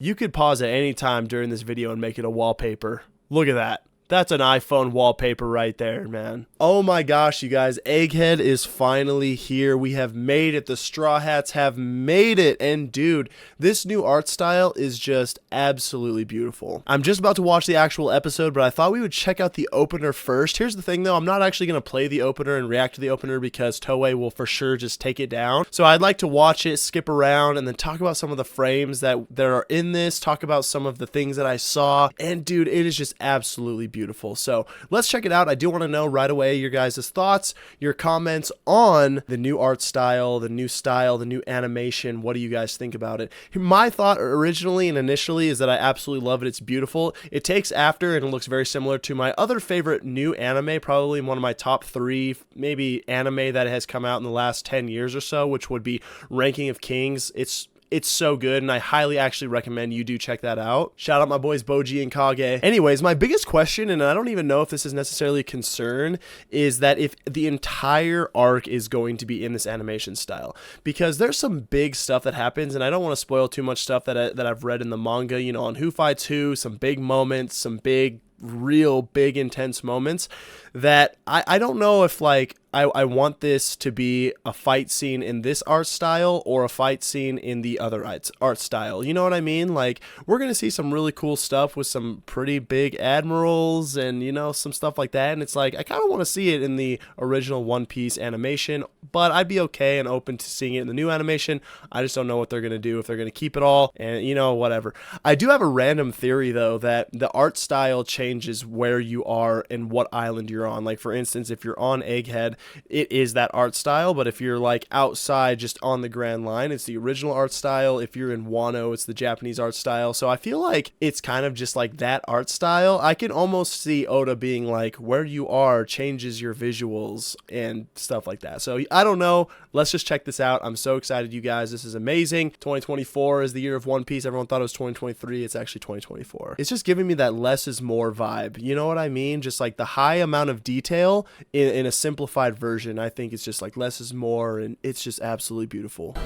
You could pause at any time during this video and make it a wallpaper. Look at that. That's an iPhone wallpaper right there, man. Oh my gosh, you guys. Egghead is finally here. We have made it. The Straw Hats have made it. And dude, this new art style is just absolutely beautiful. I'm just about to watch the actual episode, but I thought we would check out the opener first. Here's the thing though, I'm not actually going to play the opener and react to the opener because Toei will for sure just take it down. So I'd like to watch it, skip around, and then talk about some of the frames that are in this, talk about some of the things that I saw. And dude, it is just absolutely beautiful. So let's check it out. I do want to know right away your guys' thoughts, your comments on the new art style, the new animation. What do you guys think about it? My thought originally and initially is that I absolutely love it. It's beautiful. It takes after and it looks very similar to my other favorite new anime, probably one of my top 3 maybe anime that has come out in the last 10 years or so, which would be Ranking of Kings. It's so good, and I highly actually recommend you do check that out. Shout out my boys Boji and Kage. Anyways, my biggest question, and I don't even know if this is necessarily a concern, is that if the entire arc is going to be in this animation style. Because there's some big stuff that happens, and I don't want to spoil too much stuff that I've read in the manga, you know, on Who Fights Who, some big moments, some real big intense moments that I don't know if like I want this to be a fight scene in this art style or a fight scene in the other art style. You know what I mean? Like, we're going to see some really cool stuff with some pretty big admirals and, you know, some stuff like that. And it's like, I kind of want to see it in the original One Piece animation, but I'd be okay and open to seeing it in the new animation. I just don't know what they're going to do, if they're going to keep it all and, you know, whatever. I do have a random theory, though, that the art style changes where you are and what island you're on. Like, for instance, if you're on Egghead, it is that art style, but if you're like outside just on the Grand Line, it's the original art style. If you're in Wano, it's the Japanese art style. So I feel like it's kind of just like that art style. I can almost see Oda being like, where you are changes your visuals and stuff like that. So I don't know. Let's just check this out. I'm so excited, you guys. This is amazing. 2024 is the year of One Piece. Everyone thought it was 2023. It's actually 2024. It's just giving me that less is more vibe. You know what I mean? Just like the high amount of detail in a simplified version. I think it's just like less is more, and it's just absolutely beautiful.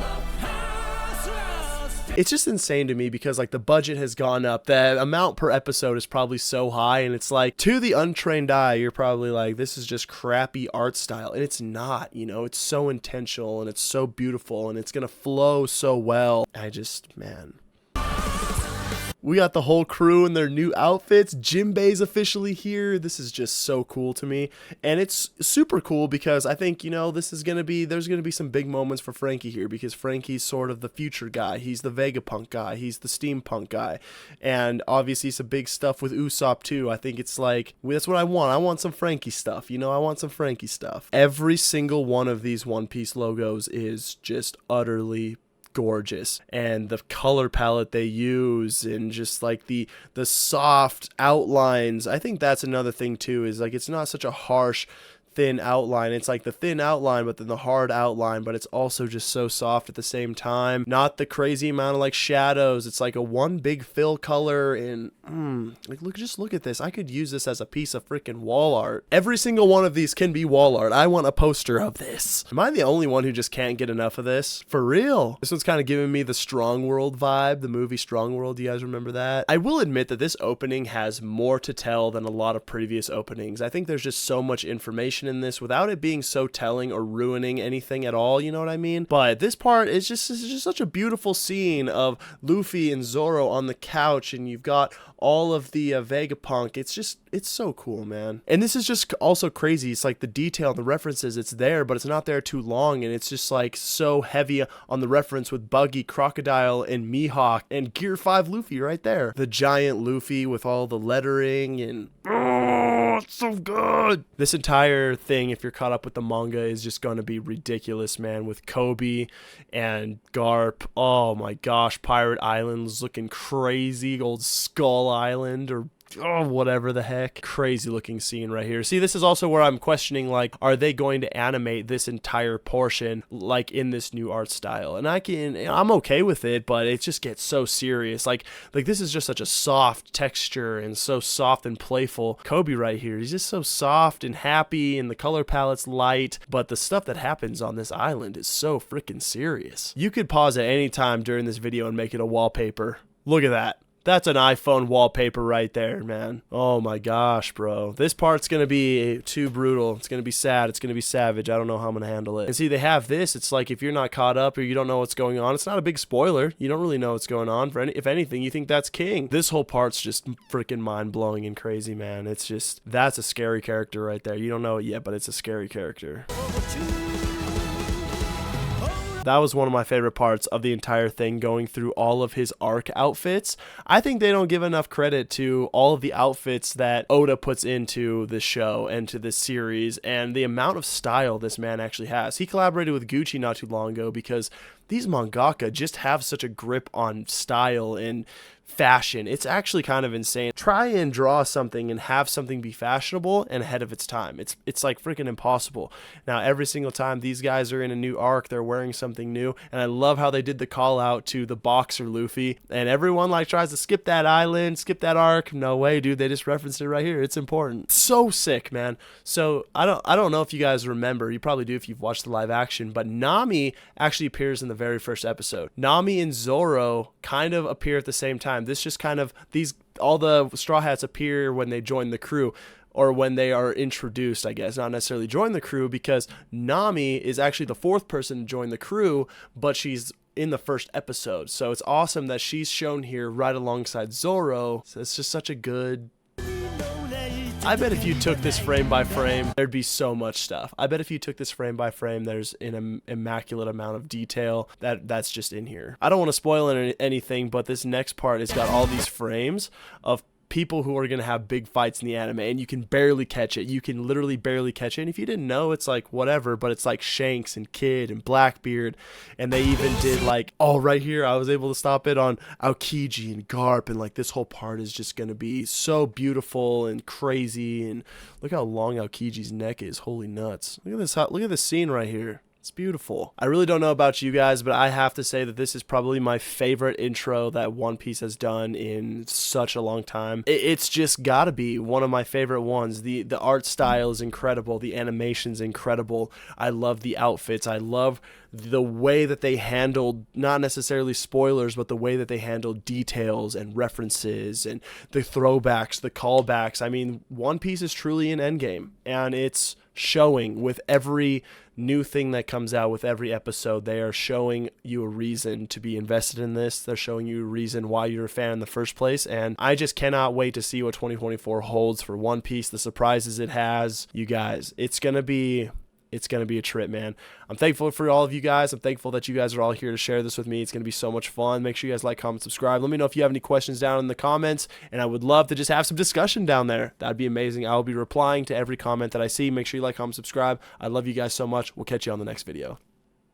It's just insane to me because like the budget has gone up. The amount per episode is probably so high, and it's like, to the untrained eye, you're probably like, this is just crappy art style, and it's not. You know, it's so intentional and it's so beautiful and it's gonna flow so well. Man. We got the whole crew in their new outfits. Jinbei's officially here. This is just so cool to me. And it's super cool because I think, you know, there's going to be some big moments for Franky here because Franky's sort of the future guy. He's the Vegapunk guy. He's the steampunk guy. And obviously some big stuff with Usopp too. I think it's like, that's what I want. I want some Franky stuff. You know, I want some Franky stuff. Every single one of these One Piece logos is just utterly gorgeous, and the color palette they use and just like the soft outlines. I think that's another thing too, is like it's not such a harsh thin outline. It's like the thin outline but then the hard outline, but it's also just so soft at the same time. Not the crazy amount of like shadows. It's like a one big fill color, and like look at this. I could use this as a piece of freaking wall art. Every single one of these can be wall art. I want a poster of this. Am I the only one who just can't get enough of this? For real. This one's kind of giving me the Strong World vibe, the movie Strong World. Do you guys remember that? I will admit that this opening has more to tell than a lot of previous openings. I think there's just so much information in this without it being so telling or ruining anything at all, you know what I mean? But this part is just such a beautiful scene of Luffy and Zoro on the couch, and you've got all of the Vegapunk. It's so cool, man. And this is just also crazy. It's like the detail and the references, it's there, but it's not there too long, and it's just like so heavy on the reference with Buggy, Crocodile, and Mihawk, and Gear 5 Luffy right there. The giant Luffy with all the lettering, and it's so good. This entire thing, if you're caught up with the manga, is just going to be ridiculous, man, with Kobe and Garp. Oh my gosh, Pirate Island's looking crazy. Old Skull Island, or whatever the heck. Crazy looking scene right here. See, this is also where I'm questioning, like, are they going to animate this entire portion like in this new art style? And I'm okay with it, but it just gets so serious. Like this is just such a soft texture and so soft and playful. Kobe right here, he's just so soft and happy, and the color palette's light, but the stuff that happens on this island is so freaking serious. You could pause at any time during this video and make it a wallpaper. Look at that. That's an iPhone wallpaper right there, man. Oh my gosh, bro. This part's going to be too brutal. It's going to be sad. It's going to be savage. I don't know how I'm going to handle it. And see, they have this. It's like if you're not caught up or you don't know what's going on, it's not a big spoiler. You don't really know what's going on. If anything, you think that's King. This whole part's just freaking mind-blowing and crazy, man. It's just, that's a scary character right there. You don't know it yet, but it's a scary character. That was one of my favorite parts of the entire thing, going through all of his arc outfits. I think they don't give enough credit to all of the outfits that Oda puts into this show and to this series, and the amount of style this man actually has. He collaborated with Gucci not too long ago because these mangaka just have such a grip on style and fashion. It's actually kind of insane. Try and draw something and have something be fashionable and ahead of its time. It's like freaking impossible. Now, every single time these guys are in a new arc, they're wearing something new, and I love how they did the call out to the boxer Luffy, and everyone like tries to skip that island, skip that arc. No way, dude. They just referenced it right here. It's important. So sick, man. So I don't know if you guys remember. You probably do if you've watched the live action, but Nami actually appears in the very first episode. Nami and Zoro kind of appear at the same time. This just kind of, all the Straw Hats appear when they join the crew, or when they are introduced, I guess, not necessarily join the crew, because Nami is actually the fourth person to join the crew, but she's in the first episode. So it's awesome that she's shown here right alongside Zoro. So it's just such a good... I bet if you took this frame by frame, there'd be so much stuff. I bet if you took this frame by frame, there's an immaculate amount of detail that's just in here. I don't want to spoil anything, but this next part has got all these frames of people who are going to have big fights in the anime, and you can barely catch it. You can literally barely catch it. And if you didn't know, it's like whatever, but it's like Shanks and Kid and Blackbeard, and they even did like, oh, right here, I was able to stop it on Aokiji and Garp, and like this whole part is just going to be so beautiful and crazy. And look how long Aokiji's neck is. Holy nuts. Look at this. Look at this scene right here. It's beautiful. I really don't know about you guys, but I have to say that this is probably my favorite intro that One Piece has done in such a long time. It's just gotta be one of my favorite ones. The art style is incredible. The animation's incredible. I love the outfits. I love the way that they handled, not necessarily spoilers, but the way that they handled details and references and the throwbacks, the callbacks. I mean, One Piece is truly an endgame, and it's showing with every new thing that comes out. With every episode, they are showing you a reason to be invested in this. They're showing you a reason why you're a fan in the first place, and I just cannot wait to see what 2024 holds for One Piece, the surprises it has. You guys, it's gonna be a trip, man. I'm thankful for all of you guys. I'm thankful that you guys are all here to share this with me. It's going to be so much fun. Make sure you guys like, comment, subscribe. Let me know if you have any questions down in the comments, and I would love to just have some discussion down there. That'd be amazing. I will be replying to every comment that I see. Make sure you like, comment, subscribe. I love you guys so much. We'll catch you on the next video.